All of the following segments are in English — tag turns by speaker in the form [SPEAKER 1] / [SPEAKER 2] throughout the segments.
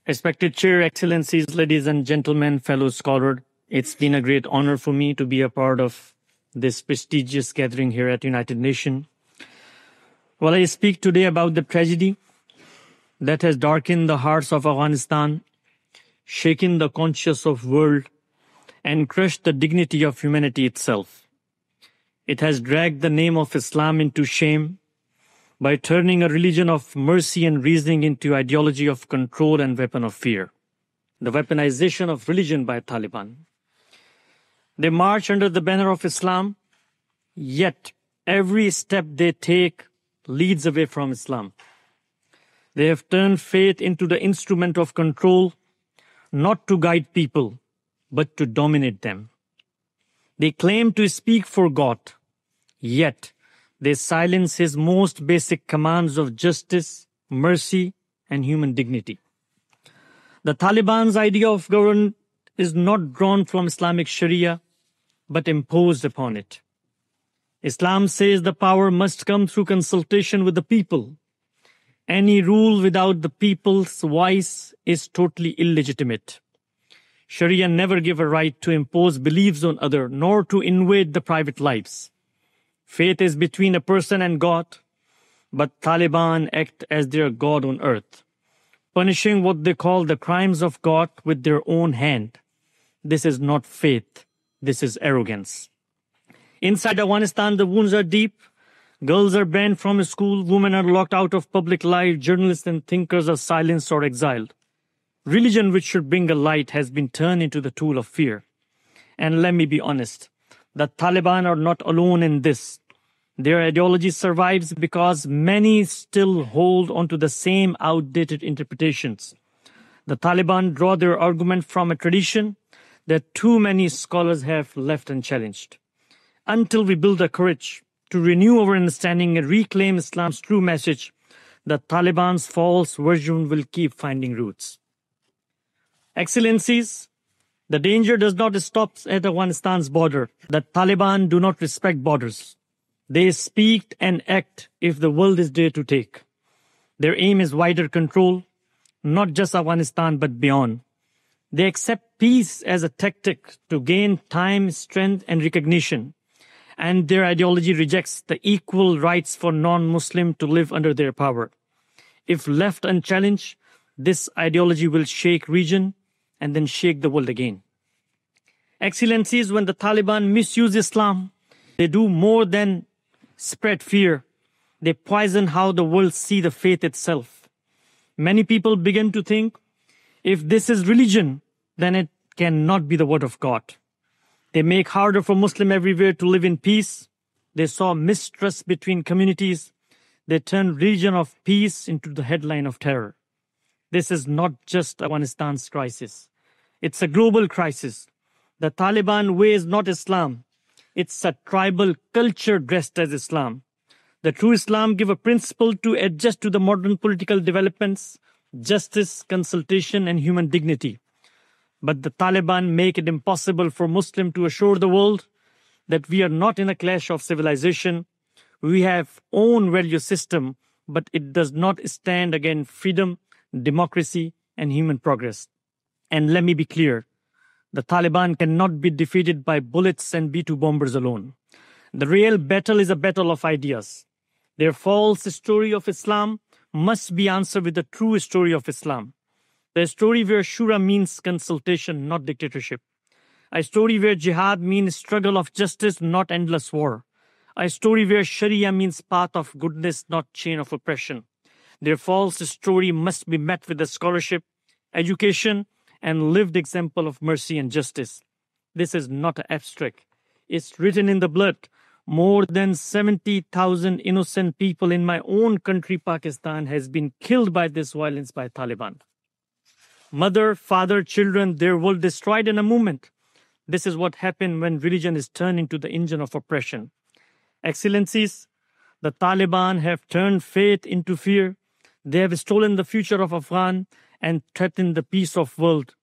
[SPEAKER 1] Respected Chair, Excellencies, ladies and gentlemen, fellow scholars, it's been a great honor for me to be a part of this prestigious gathering here at United Nations. While I speak today about the tragedy that has darkened the hearts of Afghanistan, shaken the conscience of the world, and crushed the dignity of humanity itself. It has dragged the name of Islam into shame by turning a religion of mercy and reasoning into ideology of control and weapon of fear. The weaponization of religion by Taliban. They march under the banner of Islam, yet every step they take leads away from Islam. They have turned faith into the instrument of control, not to guide people, but to dominate them. They claim to speak for God, yet they silence his most basic commands of justice, mercy, and human dignity. The Taliban's idea of government is not drawn from Islamic Sharia, but imposed upon it. Islam says the power must come through consultation with the people. Any rule without the people's voice is totally illegitimate. Sharia never gave a right to impose beliefs on others, nor to invade the private lives. Faith is between a person and God, but Taliban act as their God on earth, punishing what they call the crimes of God with their own hand. This is not faith, this is arrogance. Inside Afghanistan, the wounds are deep. Girls are banned from school, women are locked out of public life, journalists and thinkers are silenced or exiled. Religion, which should bring a light, has been turned into the tool of fear. And let me be honest, the Taliban are not alone in this. Their ideology survives because many still hold onto the same outdated interpretations. The Taliban draw their argument from a tradition that too many scholars have left unchallenged. Until we build the courage to renew our understanding and reclaim Islam's true message, the Taliban's false version will keep finding roots. Excellencies, the danger does not stop at Afghanistan's border. The Taliban do not respect borders. They speak and act if the world is there to take. Their aim is wider control, not just Afghanistan but beyond. They accept peace as a tactic to gain time, strength and recognition. And their ideology rejects the equal rights for non-Muslim to live under their power. If left unchallenged, this ideology will shake region and then shake the world again. Excellencies, when the Taliban misuse Islam, they do more than spread fear. They poison how the world sees the faith itself. Many people begin to think, if this is religion, then it cannot be the word of God. They make harder for Muslims everywhere to live in peace. They saw mistrust between communities. They turned religion of peace into the headline of terror. This is not just Afghanistan's crisis. It's a global crisis. The Taliban way is not Islam. It's a tribal culture dressed as Islam. The true Islam gives a principle to adjust to the modern political developments, justice, consultation, and human dignity. But the Taliban make it impossible for Muslims to assure the world that we are not in a clash of civilization. We have own value system, but it does not stand against freedom, democracy, and human progress. And let me be clear, the Taliban cannot be defeated by bullets and B-2 bombers alone. The real battle is a battle of ideas. Their false story of Islam must be answered with the true story of Islam. The story where Shura means consultation, not dictatorship. A story where jihad means struggle of justice, not endless war. A story where Sharia means path of goodness, not chain of oppression. Their false story must be met with the scholarship, education, and lived example of mercy and justice. This is not abstract. It's written in the blood. More than 70,000 innocent people in my own country, Pakistan, has been killed by this violence by Taliban. Mother, father, children, their world destroyed in a moment. This is what happened when religion is turned into the engine of oppression. Excellencies, the Taliban have turned faith into fear. They have stolen the future of Afghan and threatened the peace of world.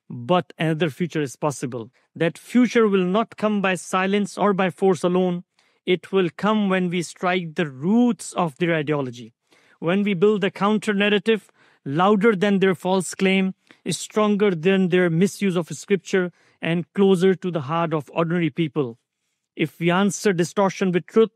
[SPEAKER 1] But another future is possible. That future will not come by silence or by force alone. It will come when we strike the roots of their ideology. When we build a counter-narrative louder than their false claim, is stronger than their misuse of scripture, and closer to the heart of ordinary people. If we answer distortion with truth,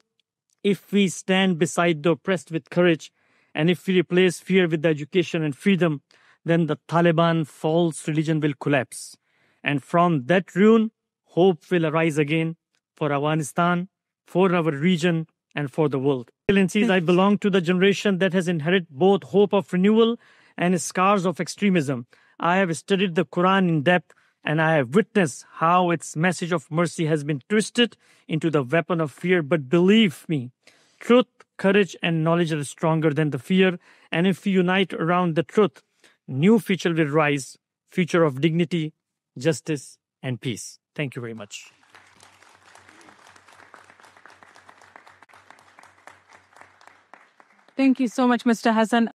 [SPEAKER 1] if we stand beside the oppressed with courage, and if we replace fear with education and freedom, then the Taliban false religion will collapse. And from that ruin, hope will arise again for Afghanistan, for our region, and for the world. Excellencies, I belong to the generation that has inherited both hope of renewal and scars of extremism. I have studied the Quran in depth, and I have witnessed how its message of mercy has been twisted into the weapon of fear. But believe me, truth, courage, and knowledge are stronger than the fear. And if we unite around the truth, new future will rise, future of dignity, justice, and peace. Thank you very much.
[SPEAKER 2] Thank you so much, Mr. Hassan.